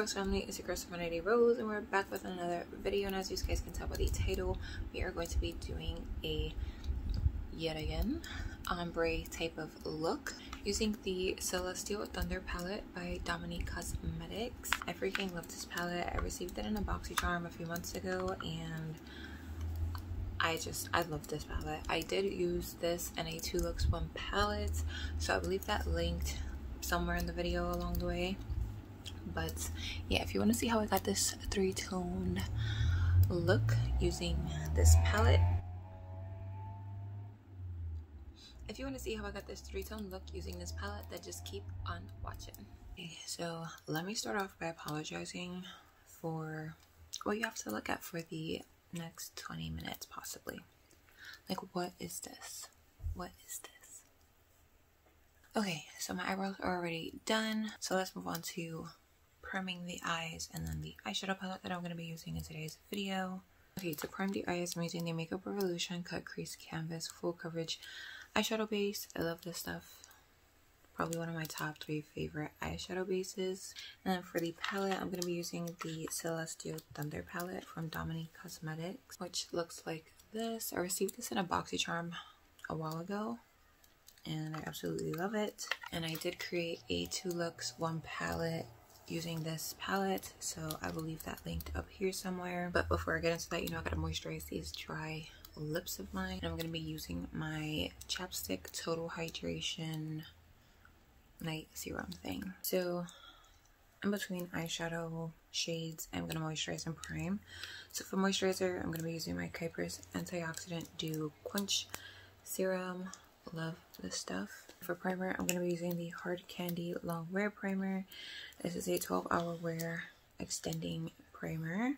Rose family, it's your girl Serenity Rose, and we're back with another video. And as you guys can tell by the title, we are going to be doing a yet again ombre type of look using the Celestial Thunder palette by Dominique Cosmetics. I freaking love this palette. I received it in a BoxyCharm a few months ago, and I love this palette. I did use this in a 2 Looks 1 palette, so I believe that linked somewhere in the video along the way. But yeah, if you want to see how I got this 3-toned look using this palette, then just keep on watching. Okay, so let me start off by apologizing for what you have to look at for the next 20 minutes possibly. Like, what is this? What is this? Okay, so my eyebrows are already done, so let's move on to priming the eyes and then the eyeshadow palette that I'm going to be using in today's video. Okay, to prime the eyes, I'm using the Makeup Revolution Cut Crease Canvas Full Coverage Eyeshadow Base. I love this stuff. Probably one of my top 3 favorite eyeshadow bases. And then for the palette, I'm going to be using the Celestial Thunder palette from Dominique Cosmetics, which looks like this. I received this in a BoxyCharm a while ago, and I absolutely love it. And I did create a 2 Looks 1 palette using this palette, so I will leave that linked up here somewhere. But before I get into that, I gotta moisturize these dry lips of mine. And I'm gonna be using my Chapstick Total Hydration Night Serum thing. So in between eyeshadow shades, I'm gonna moisturize and prime. So for moisturizer, I'm gonna be using my Kypris Antioxidant Dew Quench Serum. Love this stuff. For primer, I'm going to be using the Hard Candy Long Wear Primer. This is a 12-hour wear extending primer.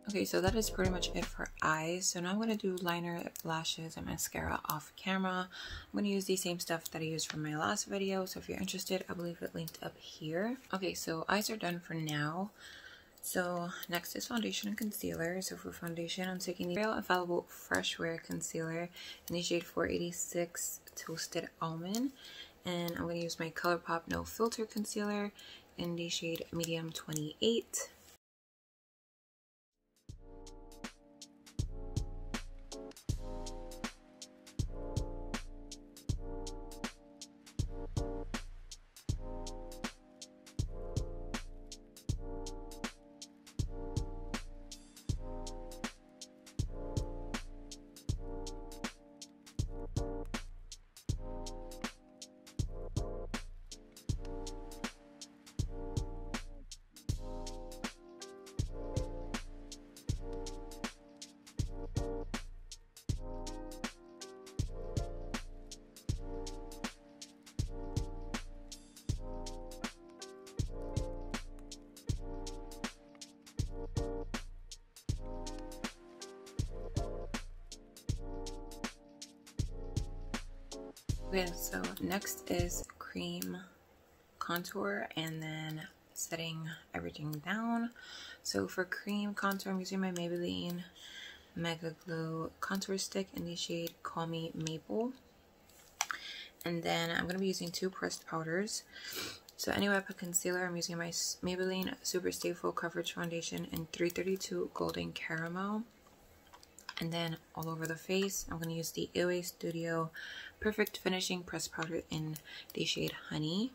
Okay, so that is pretty much it for eyes. So now I'm going to do liner, lashes, and mascara off camera. I'm going to use the same stuff that I used from my last video. So if you're interested, I believe it linked up here. Okay, so eyes are done for now. So next is foundation and concealer. So for foundation, I'm taking the Real Infallible Fresh Wear Concealer in the shade 486 Toasted Almond. And I'm going to use my ColourPop No Filter Concealer in the shade Medium 28. Okay, so next is cream contour and then setting everything down. So for cream contour, I'm using my Maybelline Mega Glow Contour Stick in the shade Call Me Maple. And then I'm going to be using 2 pressed powders. So anyway, I put concealer, I'm using my Maybelline Super Stay Full Coverage Foundation in 332 Golden Caramel. And then all over the face, I'm going to use the AOA Studio Perfect Finishing Pressed Powder in the shade Honey.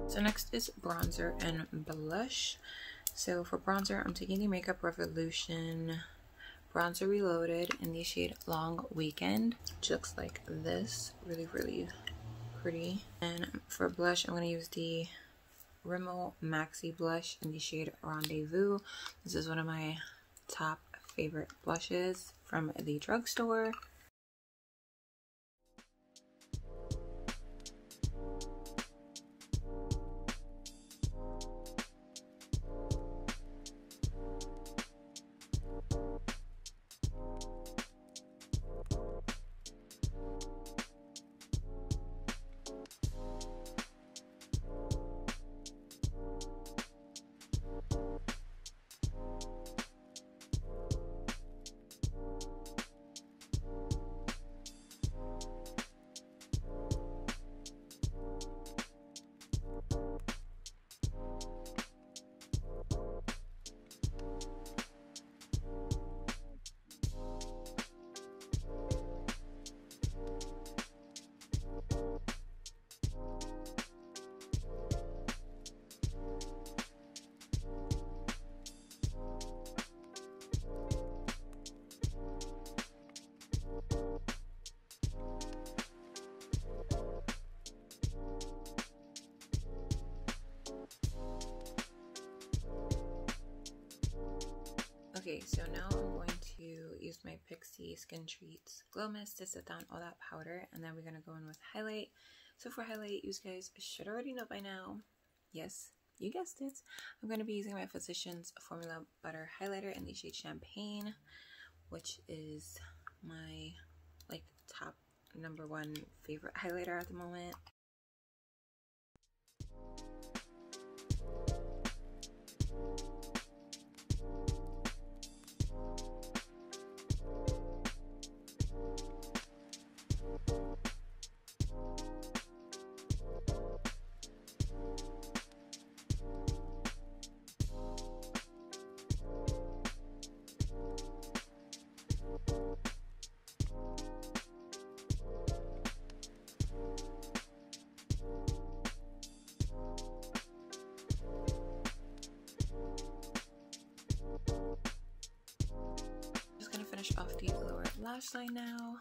So next is bronzer and blush. So for bronzer, I'm taking the Makeup Revolution Bronzer Reloaded in the shade Long Weekend, which looks like this. Really, really pretty. And for blush, I'm going to use the Rimmel Maxi Blush in the shade Rendezvous. This is one of my top favorite blushes from the drugstore. Okay, so now I'm going to use use my Pixie Skin Treats Glow Mist to set down all that powder, and then we're going to go in with highlight. So for highlight, you guys should already know by now. Yes, you guessed it. I'm going to be using my Physicians Formula Butter Highlighter in the shade Champagne, which is my like top #1 favorite highlighter at the moment. Finish off the lower lash line now.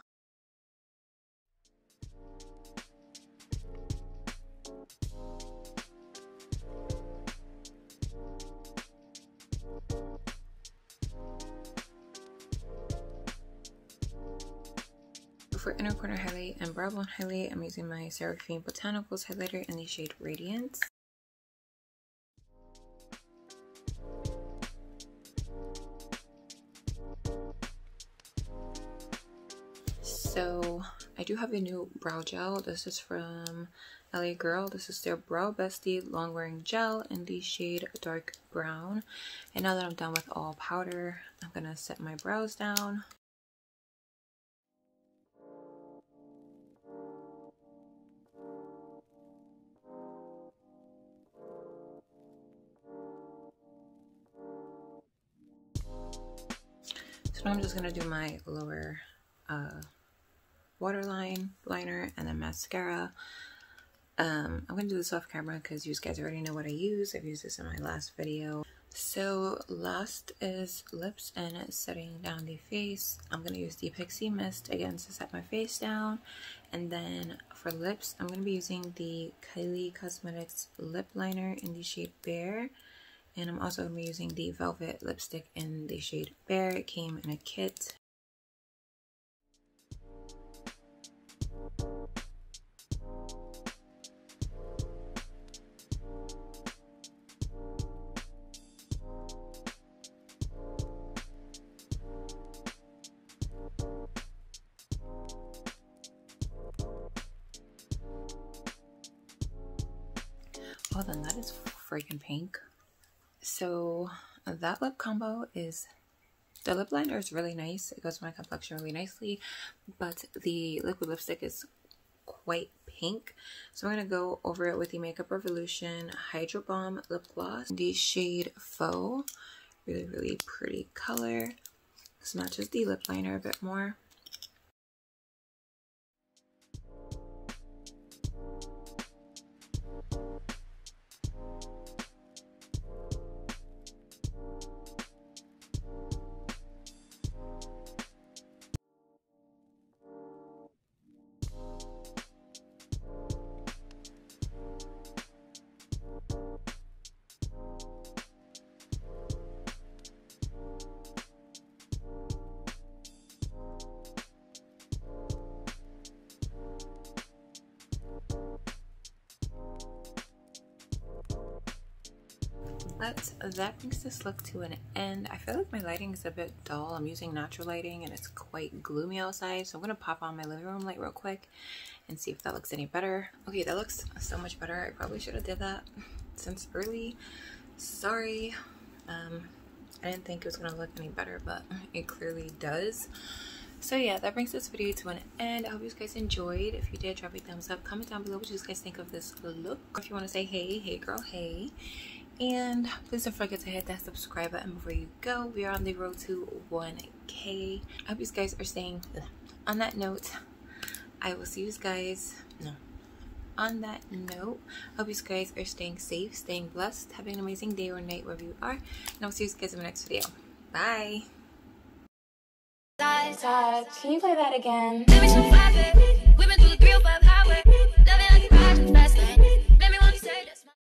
For inner corner highlight and brow bone highlight, I'm using my Seraphine Botanicals highlighter in the shade Radiance. So I do have a new brow gel. This is from LA Girl. This is their Brow Bestie Long Wearing Gel in the shade Dark Brown. And now that I'm done with all powder, I'm gonna set my brows down. So now I'm just gonna do my lower waterline, liner, and then mascara. I'm gonna do this off camera because you guys already know what I use. I've used this in my last video. So last is lips and setting down the face. I'm gonna use the Pixie Mist again to set my face down. And then for lips, I'm gonna be using the Kylie Cosmetics lip liner in the shade Bear. And I'm also gonna be using the Velvet lipstick in the shade Bear. It came in a kit. Oh, then that is freaking pink. So that lip combo is, the lip liner is really nice. It goes with my complexion really nicely, but the liquid lipstick is quite pink. So I'm going to go over it with the Makeup Revolution Hydro Bomb Lip Gloss in the shade Faux. Really, really pretty color. This matches the lip liner a bit more. But that brings this look to an end. I feel like my lighting is a bit dull. I'm using natural lighting and it's quite gloomy outside. So I'm going to pop on my living room light real quick and see if that looks any better. Okay, that looks so much better. I probably should have did that since early. Sorry. I didn't think it was going to look any better, but it clearly does. So yeah, that brings this video to an end. I hope you guys enjoyed. If you did, drop a thumbs up. Comment down below what you guys think of this look. If you want to say hey girl, hey. And please don't forget to hit that subscribe button before you go. We are on the road to 1K. I hope you guys are staying. On that note, I will see you guys. On that note, I hope you guys are staying safe, staying blessed, having an amazing day or night wherever you are. And I'll see you guys in the next video. Bye. Can you play that again?